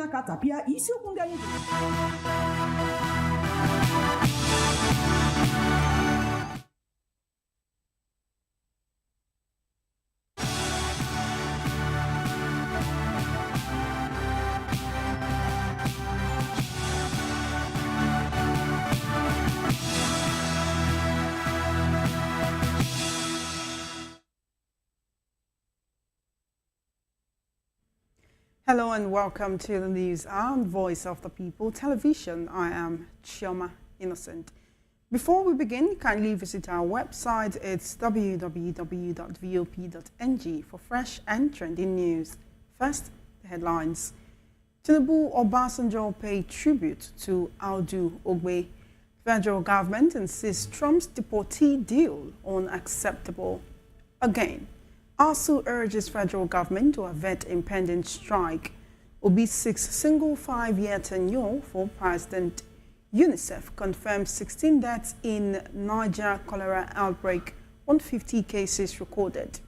aka tapịa isiokwu ndị anyị Hello and welcome to the News and Voice of the People television. I am Chioma Innocent. Before we begin, kindly visit our website. It's www.vop.ng for fresh and trending news. First, the headlines. Tinubu Obasanjo paid tribute to Audu Ogbeh. Federal government insists Trump's deportee deal unacceptable. Again, ASU urges federal government to avert impending strike. Obi seeks single 5-year tenure for president. UNICEF confirms 16 deaths in Niger cholera outbreak, 150 cases recorded.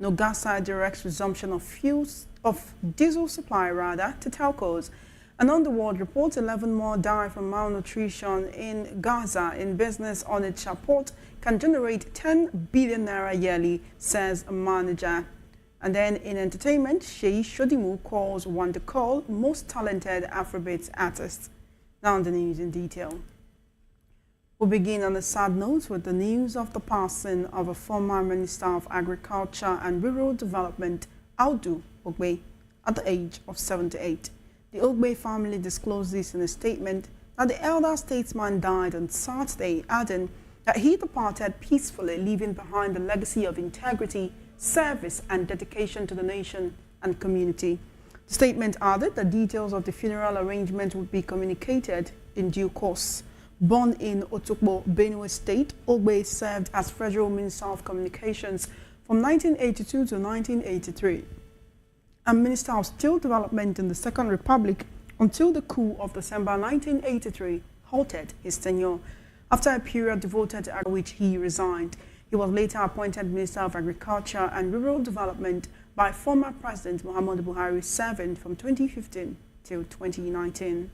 Nogasa directs resumption of diesel supply to telcos. And on the world report, 11 more die from malnutrition in Gaza. In business, on its port can generate 10 billion naira yearly, says a manager. And then in entertainment, Sheyi Shodimu calls Wanda Cole most talented Afrobeat artist. Now the news in detail. We'll begin on a sad note with the news of the passing of a former Minister of Agriculture and Rural Development, Audu Ogbeh, at the age of 78. The Ogbeh family disclosed this in a statement that the elder statesman died on Saturday, adding that he departed peacefully, leaving behind a legacy of integrity, service, and dedication to the nation and community. The statement added that details of the funeral arrangement would be communicated in due course. Born in Ogbeh, Benue State, Ogbeh served as Federal Minister of Communications from 1982 to 1983. And Minister of Steel Development in the Second Republic until the coup of December 1983 halted his tenure. After a period devoted to which he resigned, he was later appointed Minister of Agriculture and Rural Development by former President Muhammadu Buhari, serving from 2015 till 2019.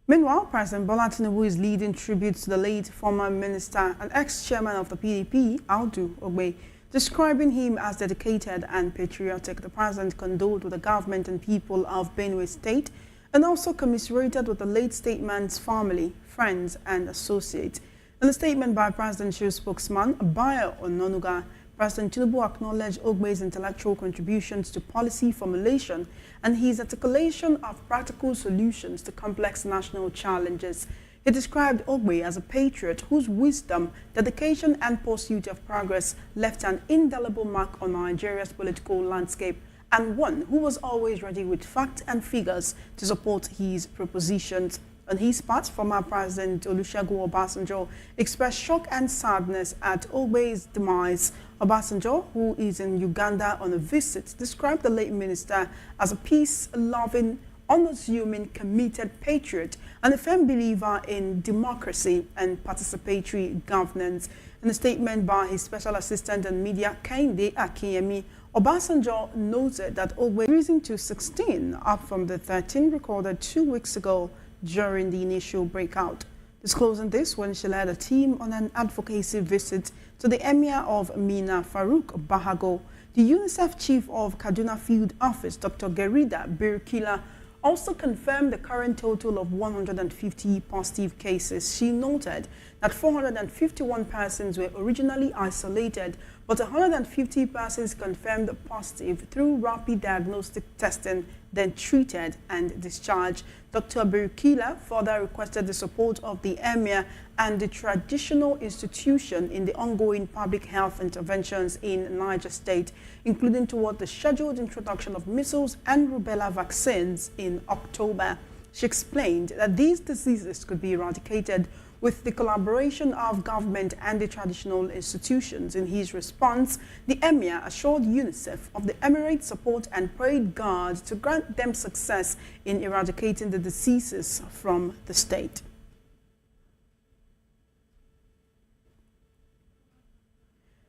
Meanwhile, President Bola Tinubu is leading tribute to the late former minister and ex-chairman of the PDP, Audu Ogbeh, describing him as dedicated and patriotic. The president condoled with the government and people of Benue State and also commiserated with the late statesman's family, friends, and associates. In a statement by presidential spokesman Bayo Ononuga, President Tinubu acknowledged Ogbeh's intellectual contributions to policy formulation and his articulation of practical solutions to complex national challenges. He described Ogbeh as a patriot whose wisdom, dedication, and pursuit of progress left an indelible mark on Nigeria's political landscape, and one who was always ready with facts and figures to support his propositions. On his part, former President Olusegun Obasanjo expressed shock and sadness at Ogbeh's demise. Obasanjo, who is in Uganda on a visit, described the late minister as a peace-loving, unassuming, committed patriot and a firm believer in democracy and participatory governance. In a statement by his special assistant and media, Kehinde Akinyemi, Obasanjo noted that Ogbeh increasing to 16, up from the 13 recorded 2 weeks ago during the initial breakout. Disclosing this when she led a team on an advocacy visit to the Emir of Mina Farouk Bahago. The UNICEF Chief of Kaduna Field Office, Dr. Gerida Birkila, also confirmed the current total of 150 positive cases. She noted that 451 persons were originally isolated, but 150 persons confirmed positive through rapid diagnostic testing, then treated and discharged. Dr. Birkila further requested the support of the Emir and the traditional institution in the ongoing public health interventions in Niger State, including toward the scheduled introduction of measles and rubella vaccines in October. She explained that these diseases could be eradicated with the collaboration of government and the traditional institutions. In his response, the Emir assured UNICEF of the Emirates' support and prayed God to grant them success in eradicating the diseases from the state.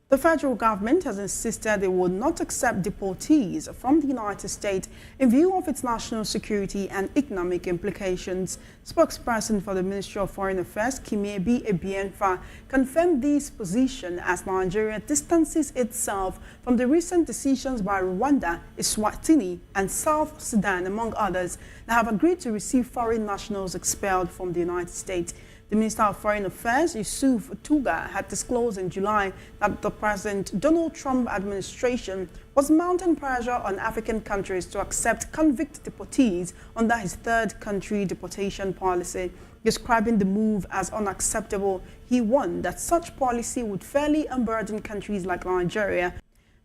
The federal government has insisted it will not accept deportees from the United States in view of its national security and economic implications. Spokesperson for the Ministry of Foreign Affairs, Kimiebi Ebienfa, confirmed this position as Nigeria distances itself from the recent decisions by Rwanda, Eswatini, and South Sudan, among others, that have agreed to receive foreign nationals expelled from the United States. The Minister of Foreign Affairs, Yusuf Tuga, had disclosed in July that the President Donald Trump administration was mounting pressure on African countries to accept convict deportees under his third country deportation policy. Describing the move as unacceptable, he warned that such policy would fairly unburden countries like Nigeria.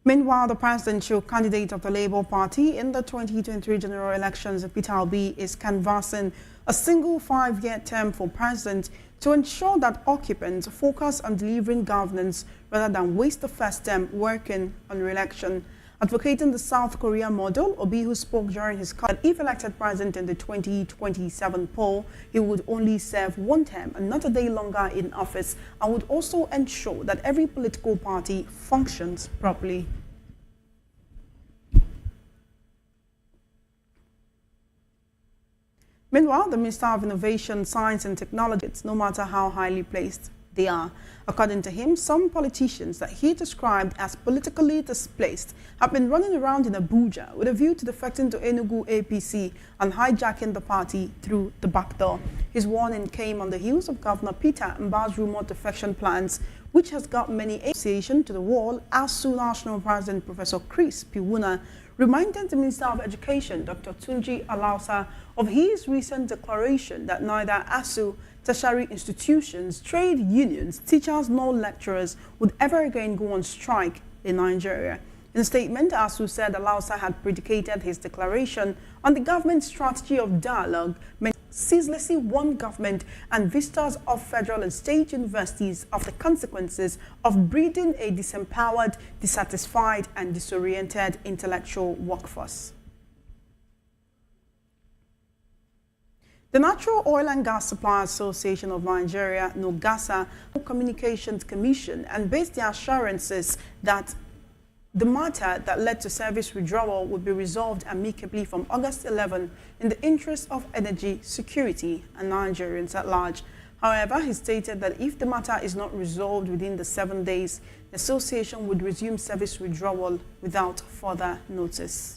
Meanwhile, the presidential candidate of the Labour Party in the 2023 general elections, Peter Obi, is canvassing a single 5-year term for president to ensure that occupants focus on delivering governance rather than waste the first term working on re-election. Advocating the South Korea model, Obi, who spoke during his call, that if elected president in the 2027 poll, he would only serve one term and not a day longer in office, and would also ensure that every political party functions properly. Meanwhile, the Minister of Innovation, Science and Technology, no matter how highly placed they are. According to him, some politicians that he described as politically displaced have been running around in Abuja with a view to defecting to Enugu APC and hijacking the party through the back door. His warning came on the heels of Governor Peter Mbah's rumored defection plans, which has got many association to the wall. ASU National President Professor Chris Piwuna reminded the Minister of Education, Dr. Tunji Alausa, of his recent declaration that neither ASU, tertiary institutions, trade unions, teachers, nor lecturers would ever again go on strike in Nigeria. In a statement, ASU said Alausa had predicated his declaration on the government's strategy of dialogue, ceaselessly warned government and visitors of federal and state universities of the consequences of breeding a disempowered, dissatisfied, and disoriented intellectual workforce. The Natural Oil and Gas Supply Association of Nigeria, NOGASA, Communications Commission, and based their assurances that the matter that led to service withdrawal would be resolved amicably from August 11 in the interest of energy security and Nigerians at large. However, he stated that if the matter is not resolved within the 7 days, the association would resume service withdrawal without further notice.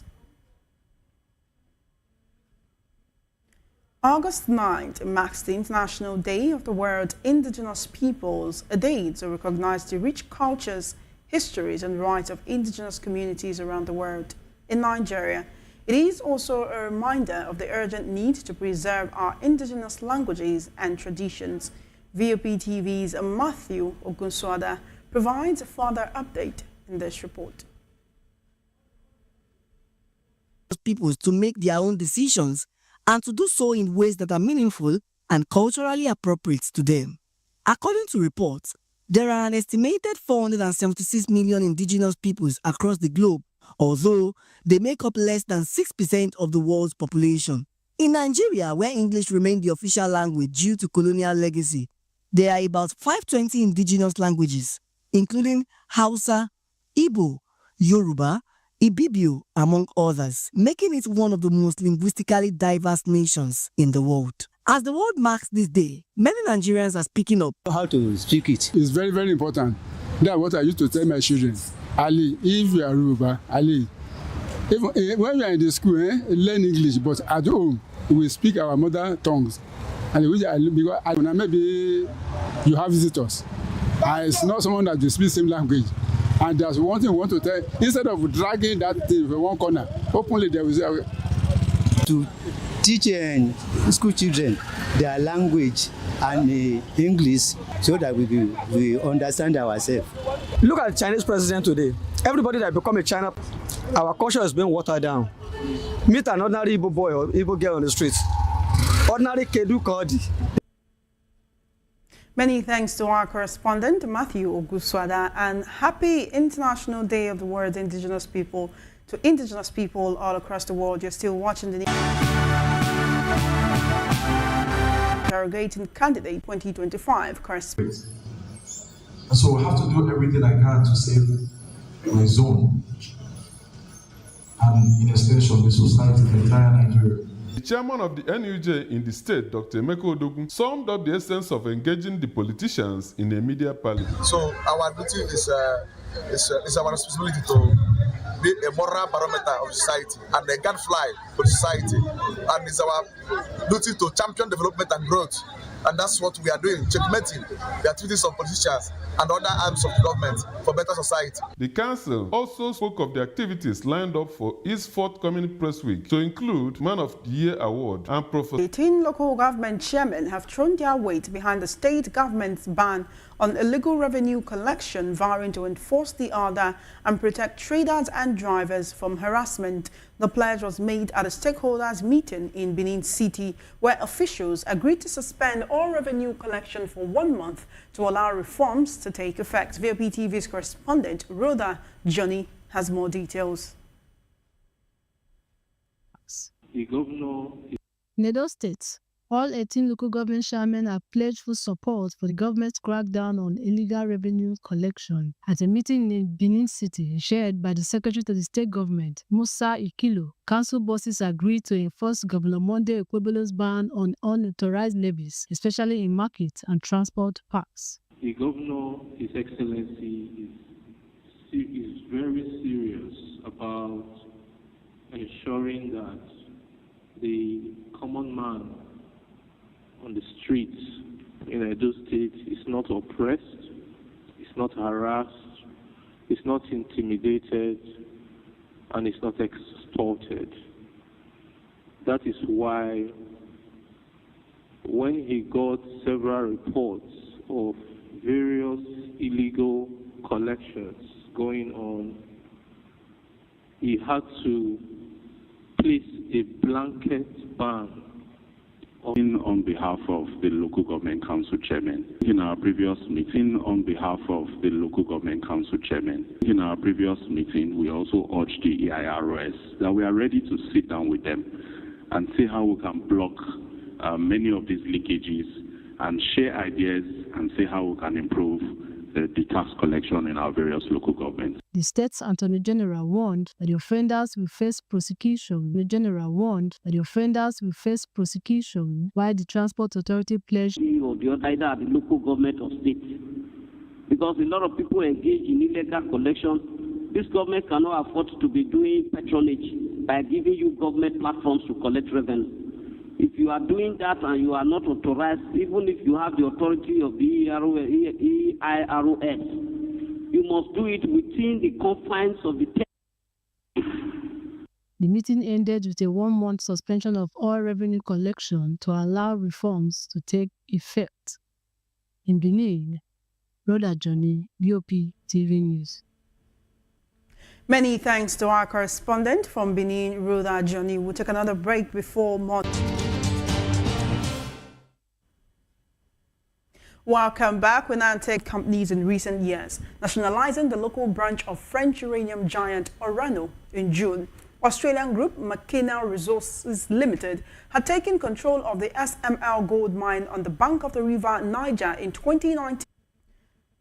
August 9th marks the International Day of the World Indigenous Peoples, a day to recognize the rich cultures, histories, and rights of indigenous communities around the world. In Nigeria, it is also a reminder of the urgent need to preserve our indigenous languages and traditions. VOP TV's Matthew Ogunswada provides a further update in this report. People to make their own decisions and to do so in ways that are meaningful and culturally appropriate to them. According to reports, there are an estimated 476 million indigenous peoples across the globe, although they make up less than 6% of the world's population. In Nigeria, where English remained the official language due to colonial legacy, there are about 520 indigenous languages, including Hausa, Igbo, Yoruba, Ibibio, among others, making it one of the most linguistically diverse nations in the world. As the world marks this day, many Nigerians are speaking up. How to speak it. It's very, very important. That's what I used to tell my children. Ali, if you are Yoruba, Ali, when we are in the school, learn English, but at home, we speak our mother tongues. And because maybe you have visitors. It's not someone that you speak the same language. And there's one thing we want to tell, instead of dragging that thing from one corner, openly there will say, to teach school children their language and English so that we understand ourselves. Look at the Chinese president today. Everybody that become a China, our culture is being watered down. Meet an ordinary Igbo boy or Igbo girl on the street. Ordinary Kedu Kodi. Many thanks to our correspondent, Matthew Oguswada, and happy International Day of the World Indigenous People to indigenous people all across the world. You're still watching the interrogating candidate 2025 correspondent. And so we have to do everything I can to save my zone and, in extension, the society, the entire Nigeria. The chairman of the NUJ in the state, Dr. Emeka Odogun, summed up the essence of engaging the politicians in a media parliament. So our duty is our responsibility to be a moral barometer of society and a gadfly for society. And it's our duty to champion development and growth. And that's what we are doing, checkmating the activities of politicians and other arms of the government for better society. The council also spoke of the activities lined up for its forthcoming press week, to include Man of the Year Award and Professor. 18 local government chairmen have thrown their weight behind the state government's ban on illegal revenue collection, vowing to enforce the order and protect traders and drivers from harassment. The pledge was made at a stakeholders meeting in Benin City, where officials agreed to suspend all revenue collection for 1 month to allow reforms to take effect. VOP-TV's correspondent Rhoda Johnny has more details. The governor. In Edo State, all 18 local government chairmen have pledged full support for the government's crackdown on illegal revenue collection. At a meeting in Benin City, chaired by the Secretary to the State Government, Musa Ikilo, council bosses agreed to enforce Governor Monday Ekwebelo's ban on unauthorized levies, especially in market and transport parks. The governor, His Excellency, is very serious about ensuring that the common man on the streets in Edo State is not oppressed, is not harassed, is not intimidated, and is not extorted. That is why when he got several reports of various illegal collections going on, he had to place a blanket ban on behalf of the local government council chairman. In our previous meeting, on behalf of the local government council chairman, in our previous meeting, we also urged the EIROS that we are ready to sit down with them and see how we can block many of these leakages and share ideas and see how we can improve the tax collection in our various local governments. The state's Attorney General warned that the offenders will face prosecution. The General warned that the offenders will face prosecution, while the Transport Authority pledged or the other, either at the local government or state. Because a lot of people engage in illegal collection. This government cannot afford to be doing patronage by giving you government platforms to collect revenue. If you are doing that and you are not authorized, even if you have the authority of the EIROS, you must do it within the confines of the The meeting ended with a 1-month suspension of all revenue collection to allow reforms to take effect. In Benin, Rhoda Johnny, BOP TV News. Many thanks to our correspondent from Benin, Rhoda Johnny. We'll take another break before more. Welcome back. We now take companies in recent years, nationalizing the local branch of French uranium giant Orano in June. Australian group McKenna Resources Limited had taken control of the SML gold mine on the bank of the river Niger in 2019.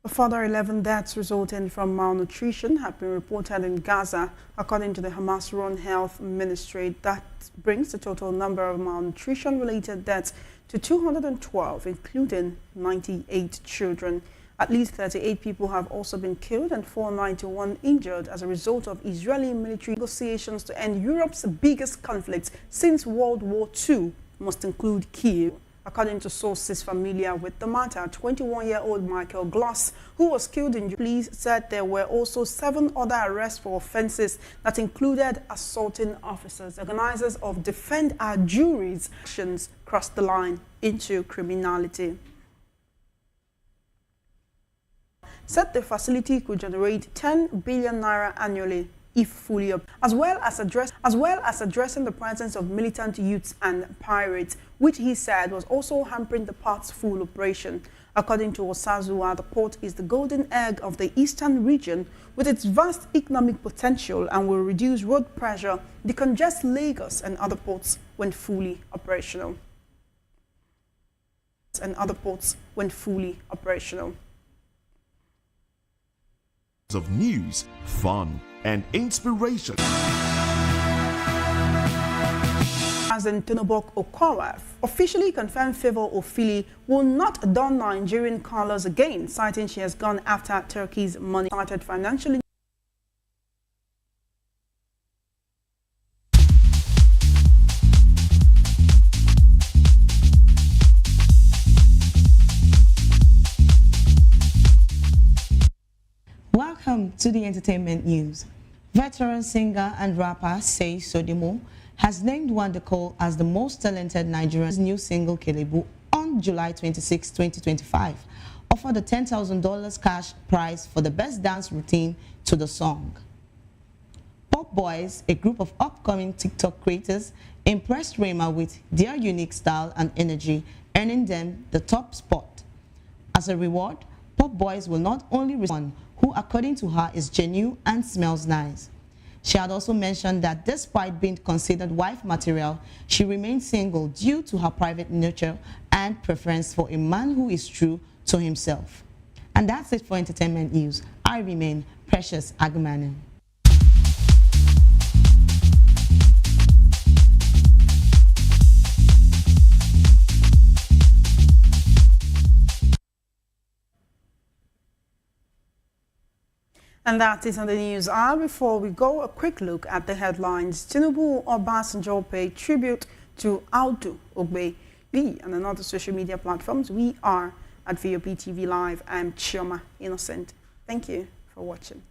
A further 11 deaths resulting from malnutrition have been reported in Gaza, according to the Hamas-run health ministry. That brings the total number of malnutrition-related deaths to 212, including 98 children. At least 38 people have also been killed and 491 injured as a result of Israeli military negotiations to end Europe's biggest conflict since World War II must include Kyiv. According to sources familiar with the matter, 21-year-old Michael Gloss, who was killed in police, said there were also 7 other arrests for offenses that included assaulting officers. Organizers of Defend Our Jury's actions crossed the line into criminality. Said the facility could generate 10 billion naira annually if fully up, as well as addressing the presence of militant youths and pirates, which he said was also hampering the port's full operation. According to Osazua, the port is the golden egg of the eastern region with its vast economic potential and will reduce road pressure, decongest Lagos and other ports when fully operational. of news, fun, and inspiration. President Tinubu Okowa officially confirmed Favour Ofili will not don Nigerian colors again, citing she has gone after Turkey's money cited financially. Welcome to the entertainment news. Veteran singer and rapper Sei Sodimo has named Wanda Cole as the most talented Nigerian's new single Kelebu on July 26, 2025, offered a $10,000 cash prize for the best dance routine to the song. Pop Boys, a group of upcoming TikTok creators, impressed Rema with their unique style and energy, earning them the top spot. As a reward, Pop Boys will not only receive one who, according to her, is genuine and smells nice. She had also mentioned that despite being considered wife material, she remains single due to her private nature and preference for a man who is true to himself. And that's it for entertainment news. I remain Precious Agumanu. And that is on the news hour. Before we go, a quick look at the headlines. Tinubu Obasanjo paid tribute to Audu, Ogbeh, and on other social media platforms. We are at VOP TV Live. I'm Chioma Innocent. Thank you for watching.